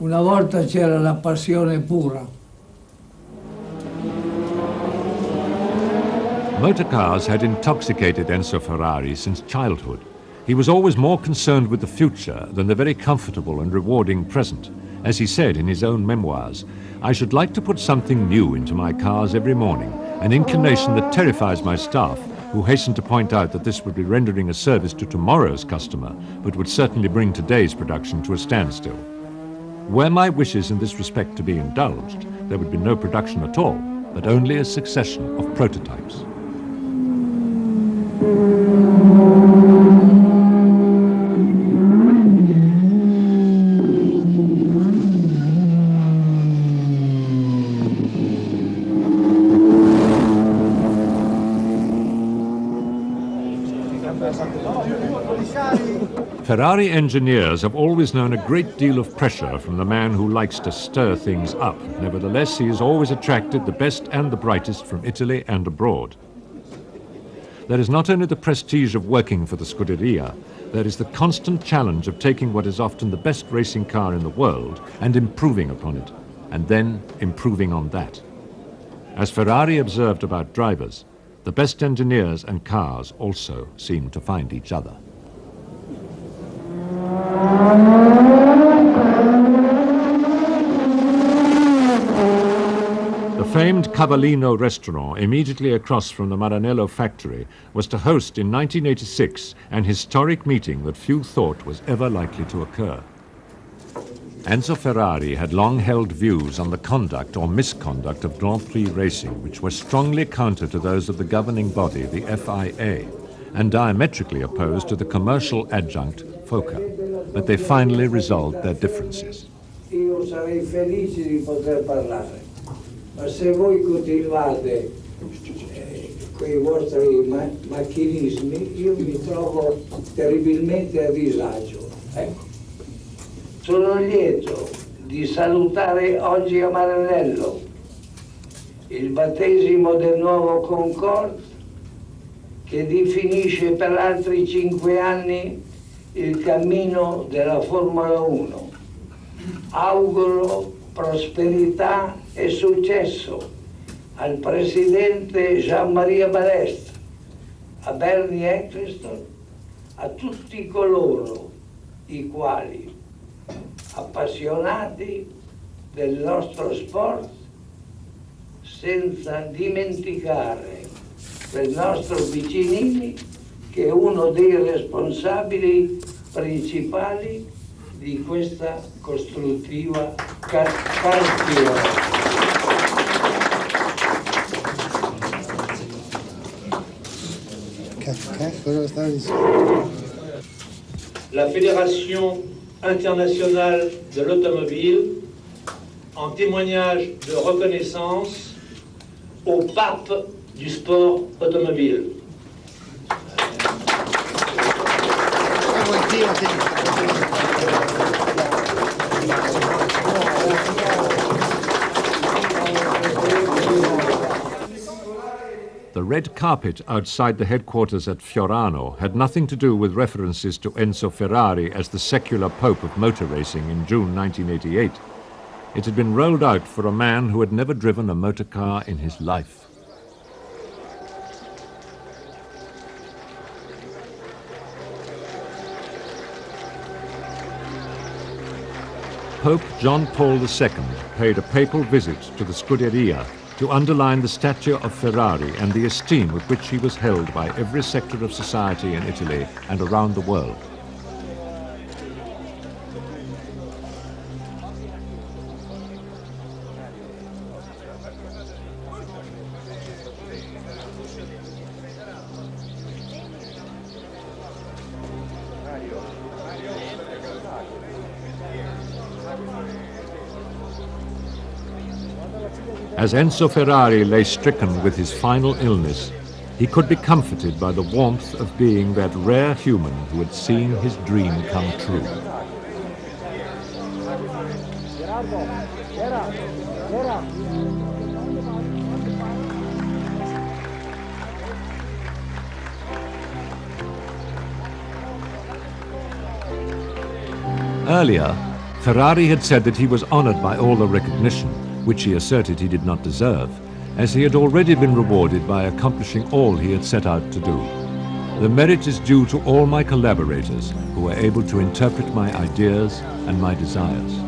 Una volta c'era la passione pura. Motor cars had intoxicated Enzo Ferrari since childhood. He was always more concerned with the future than the very comfortable and rewarding present. As he said in his own memoirs, "I should like to put something new into my cars every morning, an inclination that terrifies my staff, who hasten to point out that this would be rendering a service to tomorrow's customer, but would certainly bring today's production to a standstill. Were my wishes in this respect to be indulged, there would be no production at all, but only a succession of prototypes." Ferrari engineers have always known a great deal of pressure from the man who likes to stir things up. Nevertheless, he has always attracted the best and the brightest from Italy and abroad. There is not only the prestige of working for the Scuderia, there is the constant challenge of taking what is often the best racing car in the world and improving upon it, and then improving on that. As Ferrari observed about drivers, the best engineers and cars also seem to find each other. The famed Cavallino restaurant, immediately across from the Maranello factory, was to host in 1986 an historic meeting that few thought was ever likely to occur. Enzo Ferrari had long held views on the conduct or misconduct of Grand Prix racing, which were strongly counter to those of the governing body, the FIA, and diametrically opposed to the commercial adjunct FOCA. But they finally resolved their differences. Io sarei felice di poter parlare, ma se voi continuate con i vostri macchinismi, io mi trovo terribilmente a disagio. Ecco. Sono lieto di salutare oggi a Maranello il battesimo del nuovo Concorde che definisce per altri 5 anni il cammino della Formula 1. Auguro prosperità e successo al presidente Jean-Maria Balestre, a Bernie Eccleston, a tutti coloro i quali, appassionati del nostro sport, senza dimenticare del nostro Vicinini, che è uno dei responsabili principali di questa costruttiva canzone. La Fédération internationale de l'automobile, en témoignage de reconnaissance au pape du sport automobile. The red carpet outside the headquarters at Fiorano had nothing to do with references to Enzo Ferrari as the secular pope of motor racing in June 1988. It had been rolled out for a man who had never driven a motor car in his life. Pope John Paul II paid a papal visit to the Scuderia to underline the stature of Ferrari and the esteem with which he was held by every sector of society in Italy and around the world. As Enzo Ferrari lay stricken with his final illness, he could be comforted by the warmth of being that rare human who had seen his dream come true. Earlier, Ferrari had said that he was honored by all the recognition, which he asserted he did not deserve, as he had already been rewarded by accomplishing all he had set out to do. The merit is due to all my collaborators who were able to interpret my ideas and my desires.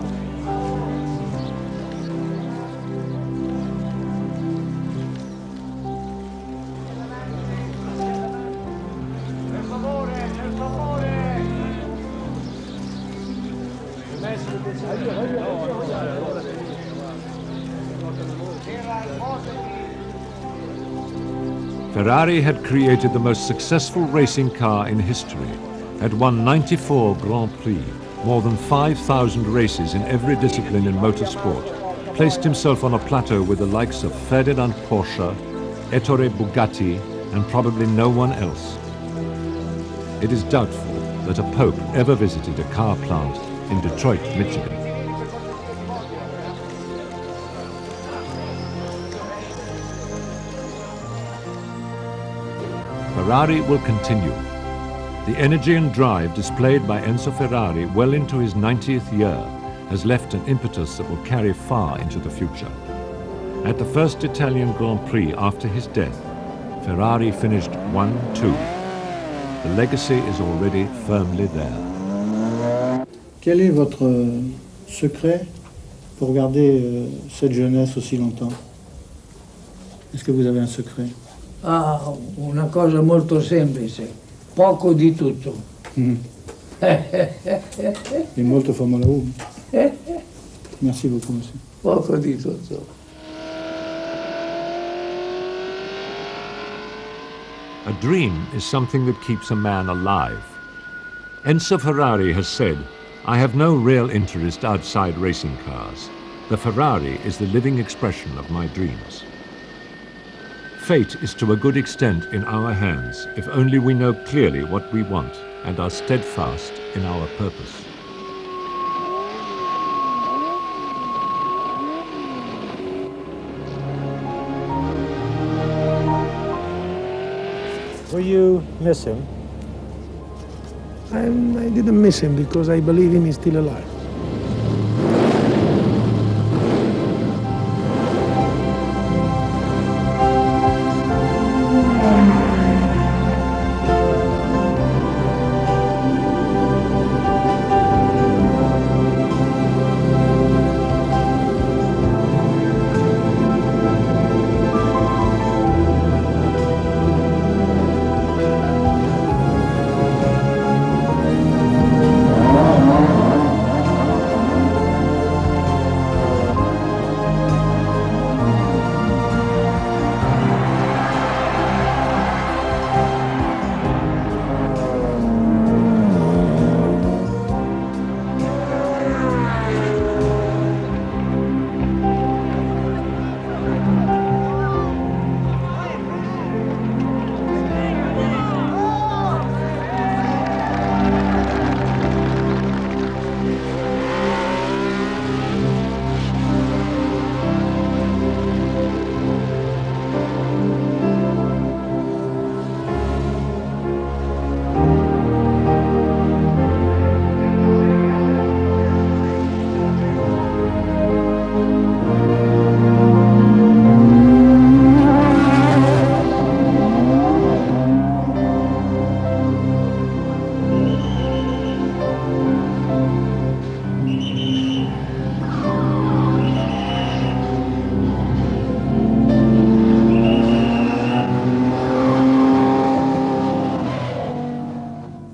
Ferrari had created the most successful racing car in history, had won 94 Grand Prix, more than 5,000 races in every discipline in motorsport, placed himself on a plateau with the likes of Ferdinand Porsche, Ettore Bugatti, and probably no one else. It is doubtful that a pope ever visited a car plant in Detroit, Michigan. Ferrari will continue. The energy and drive displayed by Enzo Ferrari well into his 90th year has left an impetus that will carry far into the future. At the first Italian Grand Prix after his death, Ferrari finished 1-2. The legacy is already firmly there. Quel est votre secret pour garder cette jeunesse aussi longtemps? Est-ce que vous avez un secret? Ah, una cosa molto semplice, poco di tutto. Et molto Formula 1. Merci beaucoup, monsieur. Poco di tutto. A dream is something that keeps a man alive. Enzo Ferrari has said, "I have no real interest outside racing cars. The Ferrari is the living expression of my dreams." Fate is to a good extent in our hands if only we know clearly what we want and are steadfast in our purpose. Will you miss him? I didn't miss him because I believe him is still alive.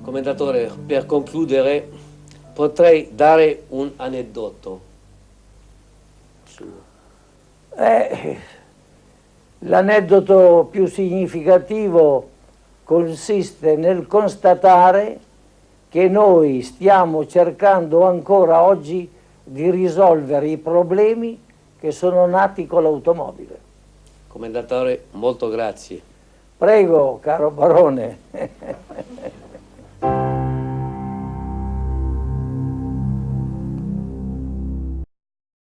Commendatore, per concludere potrei dare un aneddoto suo. L'aneddoto più significativo consiste nel constatare che noi stiamo cercando ancora oggi di risolvere i problemi che sono nati con l'automobile. Commendatore, molto grazie. Prego, caro barone.